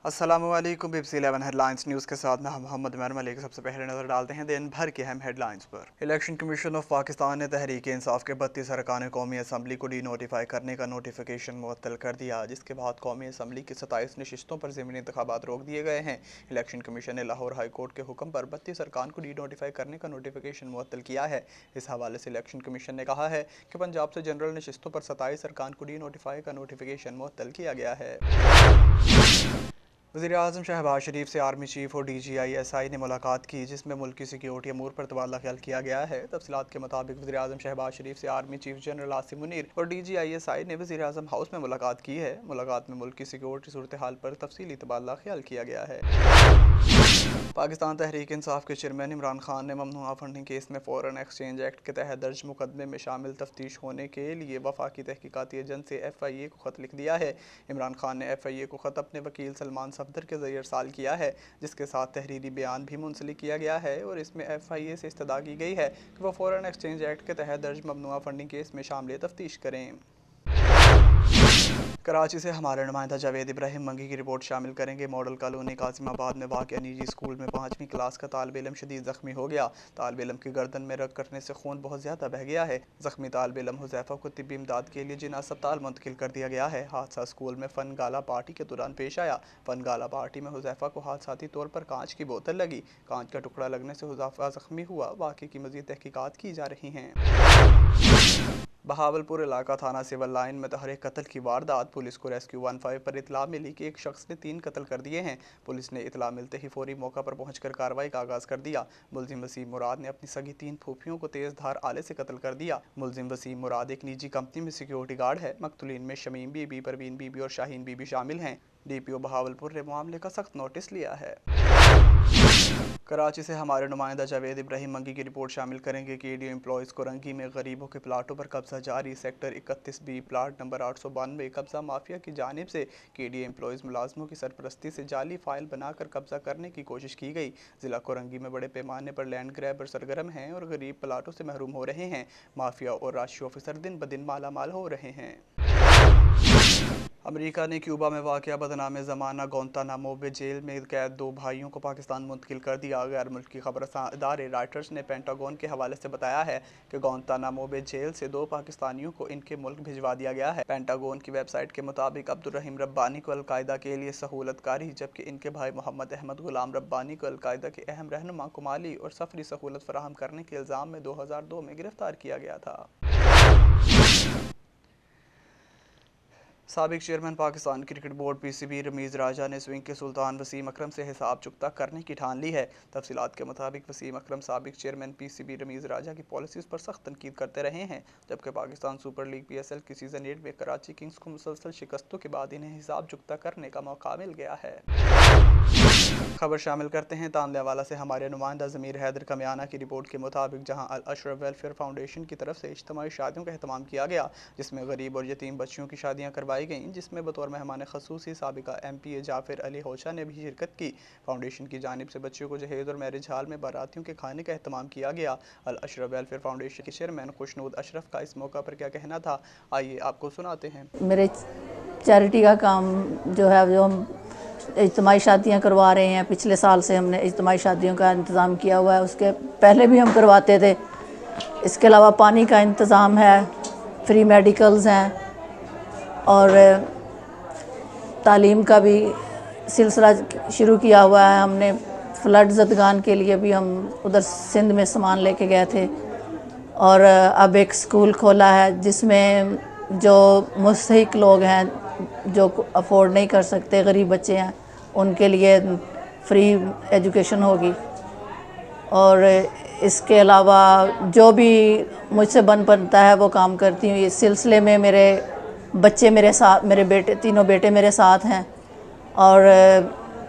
अस्सलामुअलैकुम। BBC 11 headlines news के साथ मैं मोहम्मद उमर मलिक। सबसे पहले नजर डालते हैं दिन भर की अहम हेडलाइंस पर। इलेक्शन कमीशन ऑफ पाकिस्तान ने तहरीक इंसाफ के 32 अरकान कौमी असम्बली को डी नोटिफाई करने का नोटिफिकेशन मुअत्तल कर दिया, जिसके बाद कौमी असम्बली की 27 नशिस्तों पर ज़मीनी इंतखाबात रोक दिए गए हैं। इलेक्शन कमीशन ने लाहौर हाई कोर्ट के हुक्म पर 32 अरकान को डी नोटिफाई करने का नोटिफिकेशन मुअत्तल किया है। इस हवाले से इलेक्शन कमीशन ने कहा है कि पंजाब से जनरल नशिस्तों पर 27 अरकान को डी नोटिफाई का नोटिफिकेशन मुअत्तल किया गया है। वज़ीर-ए-आज़म शहबाज शरीफ से आर्मी चीफ और DGI-SI ने मुलाकात की, जिसमें मुल्क की सिक्योरिटी अमूर पर तबादला ख्याल किया गया है। तफसीलात के मुताबिक वज़ीर-ए-आज़म शहबाज शरीफ से army chief general Asim Munir और DGI-SI ने वज़ीर-ए-आज़म हाउस में मुलाकात की है। मुलाकात में मुल्क की सिक्योरिटी सूरत हाल पर तफसीली तबादला ख्याल किया गया है। पाकिस्तान तहरीक इंसाफ के चेयरमैन इमरान खान ने ममनुआ फंडिंग केस में फॉरेन एक्सचेंज एक्ट के तहत दर्ज मुकदमे में शामिल तफ्तीश होने के लिए वफाकी तहकीकाती एजेंट से FIA को खत लिख दिया है। इमरान खान ने FIA को खत अपने वकील सलमान सफदर के जरिए अरसाल किया है, जिसके साथ तहरीरी बयान भी मुंसलिक किया गया है और इसमें FIA से इस्तदा की गई है कि वह फॉरेन एक्सचेंज एक्ट के तहत दर्ज ममनुआ फंडिंग केस में शामिल तफ्तीश करें। कराची से हमारे नुमाइंदा जावेद इब्राहिम मंगी की रिपोर्ट शामिल करेंगे। मॉडल कॉलोनी कासिमाबाद में वाक़या निजी स्कूल में 5वीं क्लास का तालिब इल्म शदीद ज़ख्मी हो गया। तालिब इल्म की गर्दन में रग कटने से खून बहुत ज़्यादा बह गया है। ज़ख्मी तालिब इल्म हुज़ैफ़ा को तिब्बी इमदाद के लिए जिना अस्पताल मुंतकिल कर दिया गया है। हादसा स्कूल में फ़न गाला पार्टी के दौरान पेश आया। फ़न गाला पार्टी में हुज़ैफ़ा को हादसाती तौर पर कांच की बोतल लगी। कांच का टुकड़ा लगने से हुज़ैफ़ा ज़ख्मी हुआ। वाक़े की मज़ीद तहकीकात की जा रही हैं। बहावलपुर इलाका थाना सिविल लाइन में तहरीक कत्ल की वारदात। पुलिस को रेस्क्यू 15 पर इतला मिली कि एक शख्स ने 3 कत्ल कर दिए हैं। पुलिस ने इतला मिलते ही फौरी मौका पर पहुंचकर कार्रवाई का आगाज कर दिया। मुलजिम वसीम मुराद ने अपनी सगी 3 फूफियों को तेज धार आले से कत्ल कर दिया। मुलजिम वसीम मुराद एक निजी कंपनी में सिक्योरिटी गार्ड है। मकतूलीन में शमीम बीबी, परवीन बीबी और शाहीन बीबी शामिल हैं। DPO बहावलपुर ने मामले का सख्त नोटिस लिया है। कराची से हमारे नुमाइंदा जावेद इब्राहिम मंगी की रिपोर्ट शामिल करेंगे। KDO एम्प्लॉयज़ कोरंगी में गरीबों के प्लाटों पर कब्जा जारी। सेक्टर 31B प्लाट नंबर 892 कब्जा माफिया की जानिब से KDO एम्प्लॉयज़ मुलाजमों की सरपरस्ती से जाली फाइल बनाकर कब्जा करने की कोशिश की गई। ज़िला कोरंगी में बड़े पैमाने पर लैंड ग्रैबर सरगर्म हैं और गरीब प्लाटों से महरूम हो रहे हैं। माफिया और राशि ऑफिसर दिन ब दिन माला माल हो रहे हैं। अमेरिका ने क्यूबा में वाक़या बदनाम ज़माना गोंतानामो बे जेल में कैद 2 भाइयों को पाकिस्तान मुंतकिल कर दिया। गैर मुल्की खबरसां इदारे रॉयटर्स ने पेंटागन के हवाले से बताया है कि गोंतानामो बे जेल से 2 पाकिस्तानियों को इनके मुल्क भिजवा दिया गया है। पेंटागन की वेबसाइट के मुताबिक अब्दुर्रहीम रब्बानी को अलकायदा के लिए सहूलतकारी, जबकि इनके भाई मोहम्मद अहमद गुलाम रब्बानी को अलकायदा के अहम रहनुमा को माली और सफरी सहूलत फराहम करने के इल्ज़ाम में 2002 में गिरफ्तार किया गया था। साबिक chairman Pakistan cricket board PCB Rameez Raja ने स्विंग के सुल्तान वसीम अकरम से हिसाब चुकता करने की ठान ली है। तफसीलात के मुताबिक वसीम अकरम साबिक चेयरमैन PCB रमीज़ राजा की पॉलिसीज़ पर सख्त तनकीद करते रहे हैं, जबकि पाकिस्तान सुपर लीग PSL की सीज़न 8 में कराची किंग्स को मुसलसल शिकस्तों के बाद इन्हें हिसाब चुकता करने का मौका मिल गया है। खबर शामिल करते हैं तांदलेवाला से हमारे नुमाइंदा ज़मीर हैदर कमियाना की रिपोर्ट के मुताबिक, जहां अल अशरफ वेलफेयर फाउंडेशन की तरफ से इज्तिमाई शादियों का एहतमाम किया गया, जिसमें गरीब और यतीम बच्चियों की शादियां करवाई गईं, जिसमें बतौर मेहमान खसूसी साबिका MPA जाफिर अली होशा ने भी शिरकत की। फाउंडेशन की जानिब से बच्चियों को जहेज़ और मैरिज हाल में बारातियों के खाने का एहतमाम किया गया। अल अशरफ वेलफेयर फाउंडेशन के चेयरमैन खुशनूद अशरफ का इस मौका पर क्या कहना था, आइए आपको सुनाते हैं। मेरे चैरिटी का काम जो है, जो हम इज्तिमाई शादियाँ करवा रहे हैं, पिछले साल से हमने इज्तिमाई शादियों का इंतज़ाम किया हुआ है। उसके पहले भी हम करवाते थे। इसके अलावा पानी का इंतज़ाम है, फ्री मेडिकल्स हैं और तालीम का भी सिलसिला शुरू किया हुआ है। हमने फ्लड ज़दगान के लिए भी हम उधर सिंध में सामान लेके गए थे और अब एक स्कूल खोला है जिसमें जो मुस्तहिक लोग हैं, जो अफोर्ड नहीं कर सकते, गरीब बच्चे हैं, उनके लिए फ्री एजुकेशन होगी। और इसके अलावा जो भी मुझसे बन पड़ता है वो काम करती हूँ। इस सिलसिले में मेरे बच्चे मेरे साथ, मेरे बेटे, तीनों बेटे मेरे साथ हैं और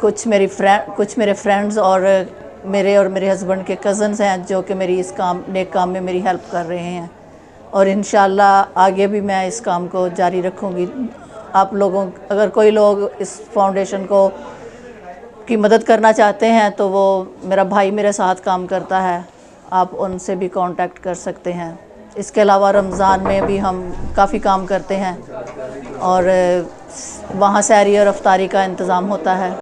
कुछ मेरे फ्रेंड्स और मेरे हस्बैंड के कज़न्स हैं जो कि मेरी इस नेक काम में मेरी हेल्प कर रहे हैं और इंशाल्लाह आगे भी मैं इस काम को जारी रखूँगी। आप लोगों, अगर कोई लोग इस फाउंडेशन की मदद करना चाहते हैं तो वो मेरा भाई मेरे साथ काम करता है, आप उनसे भी कांटेक्ट कर सकते हैं। इसके अलावा रमज़ान में भी हम काफ़ी काम करते हैं और वहाँ सहरी और अफ्तारी का इंतज़ाम होता है।